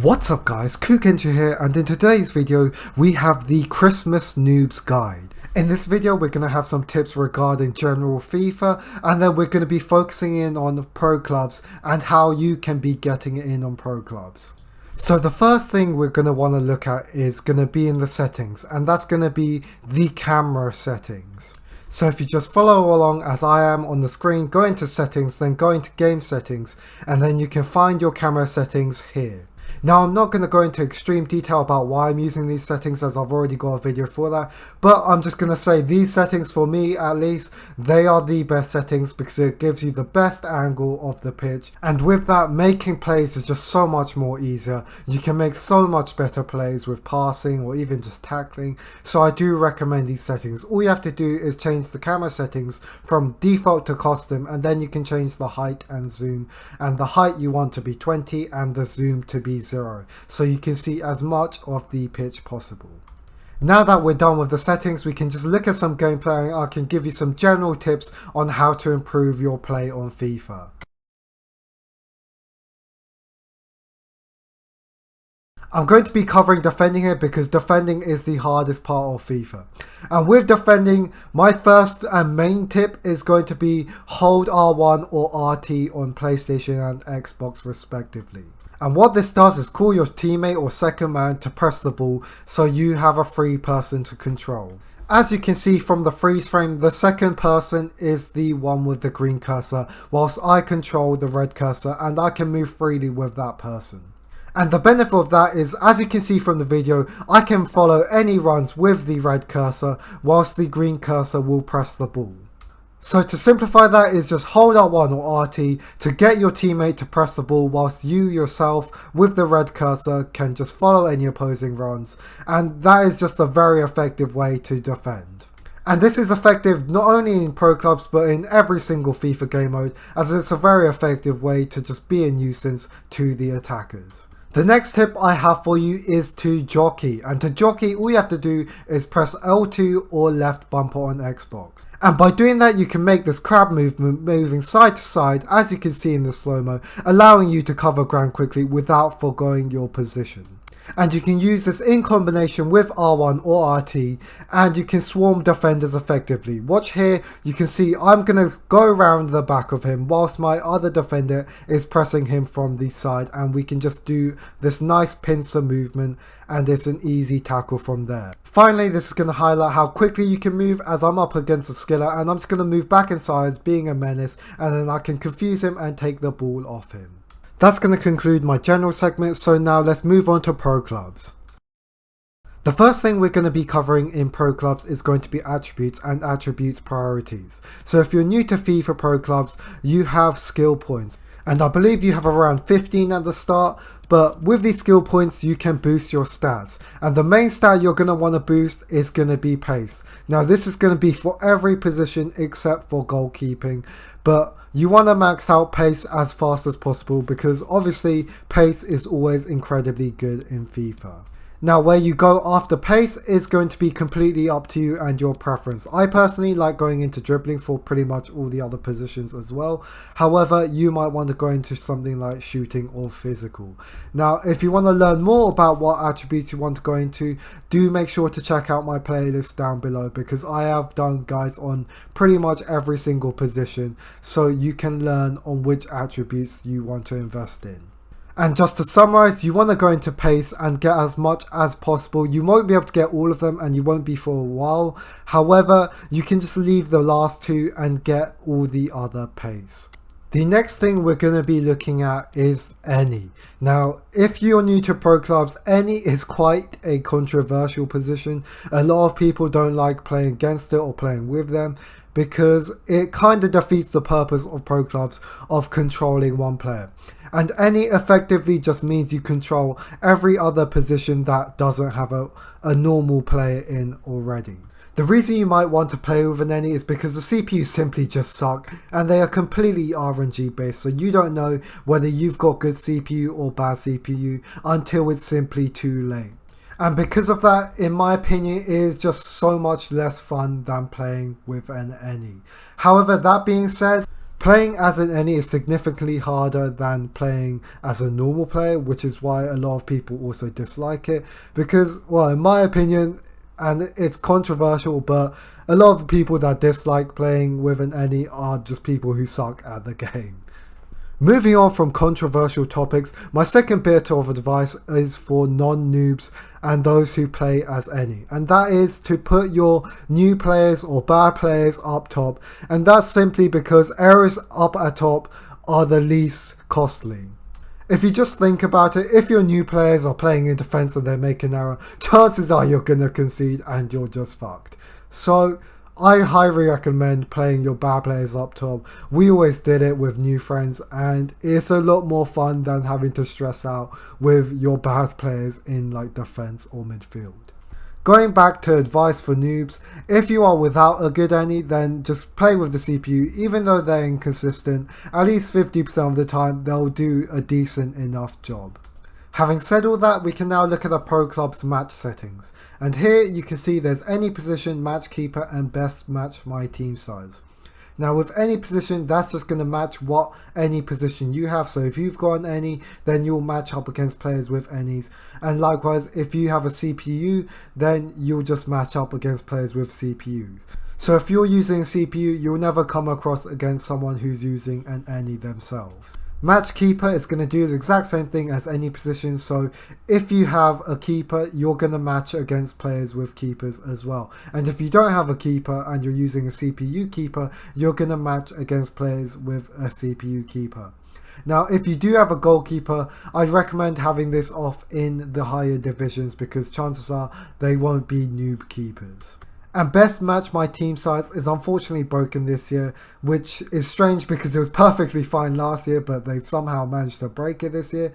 What's up guys, KooKenji here, and in today's video we have the Christmas Noobs guide. In this video we're going to have some tips regarding general FIFA, and then we're going to be focusing in on pro clubs and how you can be getting in on pro clubs. So the first thing we're going to want to look at is going to be in the settings, and that's going to be the camera settings. So if you just follow along as I am on the screen, go into settings, then go into game settings, and then you can find your camera settings here. Now I'm not going to go into extreme detail about why I'm using these settings, as I've already got a video for that, but I'm just going to say these settings, for me at least, they are the best settings because it gives you the best angle of the pitch, and with that, making plays is just so much more easier. You can make so much better plays with passing or even just tackling, so I do recommend these settings. All you have to do is change the camera settings from default to custom, and then you can change the height and zoom, and the height you want to be 20 and the zoom to be 0, so you can see as much of the pitch possible. Now that we're done with the settings, we can just look at some gameplay and I can give you some general tips on how to improve your play on FIFA. I'm going to be covering defending here because defending is the hardest part of FIFA. And with defending, my first and main tip is going to be hold R1 or RT on PlayStation and Xbox respectively. And what this does is call your teammate or second man to press the ball so you have a free person to control. As you can see from the freeze frame, the second person is the one with the green cursor, whilst I control the red cursor and I can move freely with that person. And the benefit of that is, as you can see from the video, I can follow any runs with the red cursor whilst the green cursor will press the ball. So to simplify that is just hold R1 or RT to get your teammate to press the ball whilst you yourself with the red cursor can just follow any opposing runs, and that is just a very effective way to defend. And this is effective not only in pro clubs but in every single FIFA game mode, as it's a very effective way to just be a nuisance to the attackers. The next tip I have for you is to jockey, and to jockey all you have to do is press L2 or left bumper on Xbox. And by doing that you can make this crab movement moving side to side, as you can see in the slow-mo, allowing you to cover ground quickly without foregoing your position. And you can use this in combination with R1 or RT, and you can swarm defenders effectively. Watch here, you can see I'm going to go around the back of him whilst my other defender is pressing him from the side, and we can just do this nice pincer movement and it's an easy tackle from there. Finally, this is going to highlight how quickly you can move, as I'm up against a skiller and I'm just going to move back inside being a menace, and then I can confuse him and take the ball off him. That's going to conclude my general segment, so now let's move on to pro clubs. The first thing we're going to be covering in pro clubs is going to be attributes and attributes priorities. So if you're new to FIFA pro clubs, you have skill points, and I believe you have around 15 at the start, but with these skill points you can boost your stats, and the main stat you're going to want to boost is going to be pace. Now this is going to be for every position except for goalkeeping, but you want to max out pace as fast as possible because obviously pace is always incredibly good in FIFA. Now where you go after pace is going to be completely up to you and your preference. I personally like going into dribbling for pretty much all the other positions as well. However, you might want to go into something like shooting or physical. Now if you want to learn more about what attributes you want to go into, do make sure to check out my playlist down below because I have done guides on pretty much every single position, so you can learn on which attributes you want to invest in. And just to summarize, you want to go into pace and get as much as possible. You won't be able to get all of them and you won't be for a while. However, you can just leave the last two and get all the other pace. The next thing we're going to be looking at is any. Now, if you're new to pro clubs, any is quite a controversial position. A lot of people don't like playing against it or playing with them because it kind of defeats the purpose of pro clubs of controlling one player. And any effectively just means you control every other position that doesn't have a normal player in already. The reason you might want to play with an any is because the CPUs simply just suck and they are completely RNG based, so you don't know whether you've got good CPU or bad CPU until it's simply too late. And because of that, in my opinion, it is just so much less fun than playing with an any. However, that being said, Playing as an any is significantly harder than playing as a normal player, which is why a lot of people also dislike it, because, well, in my opinion, and it's controversial, but a lot of the people that dislike playing with an any are just people who suck at the game. Moving on from controversial topics, my second bit of advice is for non-noobs and those who play as any, and that is to put your new players or bad players up top, and that's simply because errors up at top are the least costly. If you just think about it, if your new players are playing in defense and they make an error, chances are you're gonna concede and you're just fucked. So I highly recommend playing your bad players up top. We always did it with new friends, and it's a lot more fun than having to stress out with your bad players in like defense or midfield. Going back to advice for noobs, if you are without a good any, then just play with the CPU. Even though they're inconsistent, at least 50% of the time they'll do a decent enough job. Having said all that, we can now look at the Pro Club's match settings. And here you can see there's any position, match keeper, and best match my team size. Now with any position, that's just going to match what any position you have. So if you've got an any, then you'll match up against players with any's. And likewise, if you have a CPU, then you'll just match up against players with CPUs. So if you're using a CPU, you'll never come across against someone who's using an any themselves. Match keeper is going to do the exact same thing as any position, so if you have a keeper, you're going to match against players with keepers as well. And if you don't have a keeper and you're using a CPU keeper, you're going to match against players with a CPU keeper. Now if you do have a goalkeeper, I'd recommend having this off in the higher divisions because chances are they won't be noob keepers. And best match my team size is unfortunately broken this year, which is strange because it was perfectly fine last year, but they've somehow managed to break it this year.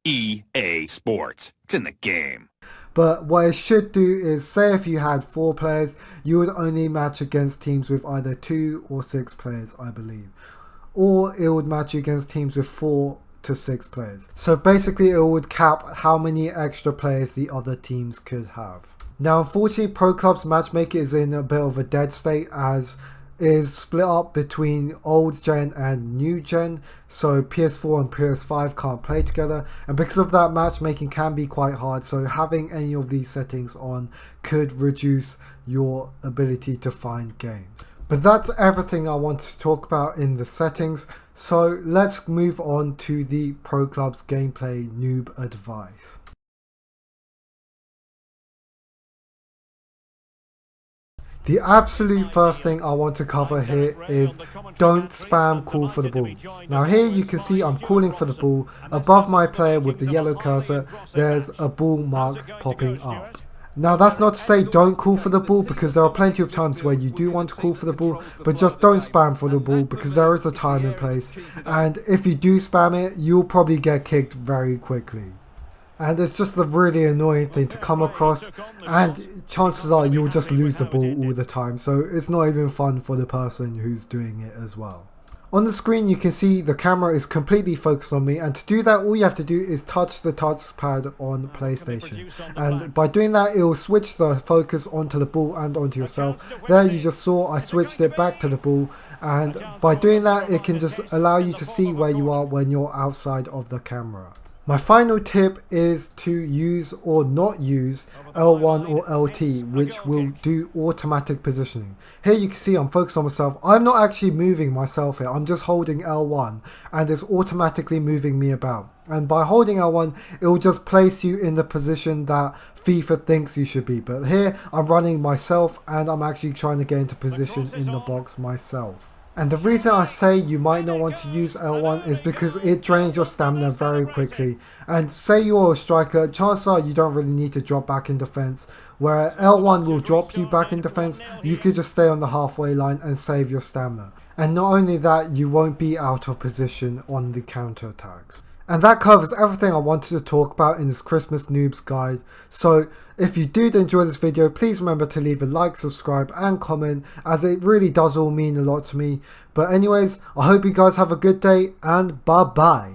EA Sports, it's in the game. But what it should do is, say if you had 4 players, you would only match against teams with either 2 or 6 players, I believe. Or it would match you against teams with 4 to 6 players. So basically it would cap how many extra players the other teams could have. Now unfortunately Pro Club's matchmaker is in a bit of a dead state as is split up between old gen and new gen, so PS4 and PS5 can't play together, and because of that matchmaking can be quite hard, so having any of these settings on could reduce your ability to find games. But that's everything I wanted to talk about in the settings, so let's move on to the Pro Club's gameplay noob advice. The absolute first thing I want to cover here is don't spam call for the ball. Now here you can see I'm calling for the ball. Above my player with the yellow cursor, there's a ball mark popping up. Now that's not to say don't call for the ball, because there are plenty of times where you do want to call for the ball, but just don't spam for the ball because there is a time and place, and if you do spam it, you'll probably get kicked very quickly. And it's just a really annoying thing to come across, and chances are you'll just lose the ball all the time, so it's not even fun for the person who's doing it as well. On the screen you can see the camera is completely focused on me, and to do that all you have to do is touch the touchpad on PlayStation, and by doing that it will switch the focus onto the ball and onto yourself. There you just saw I switched it back to the ball, and by doing that it can just allow you to see where you are when you're outside of the camera. My final tip is to use or not use L1 or LT, which will do automatic positioning. Here you can see I'm focused on myself. I'm not actually moving myself here, I'm just holding L1 and it's automatically moving me about. And by holding L1, it will just place you in the position that FIFA thinks you should be. But here I'm running myself and I'm actually trying to get into position in the box myself. And the reason I say you might not want to use L1 is because it drains your stamina very quickly. And say you're a striker, chances are you don't really need to drop back in defense. Where L1 will drop you back in defense, you could just stay on the halfway line and save your stamina. And not only that, you won't be out of position on the counter attacks. And that covers everything I wanted to talk about in this Christmas Noobs guide. So if you did enjoy this video, please remember to leave a like, subscribe and comment, as it really does all mean a lot to me. But anyways, I hope you guys have a good day and bye bye.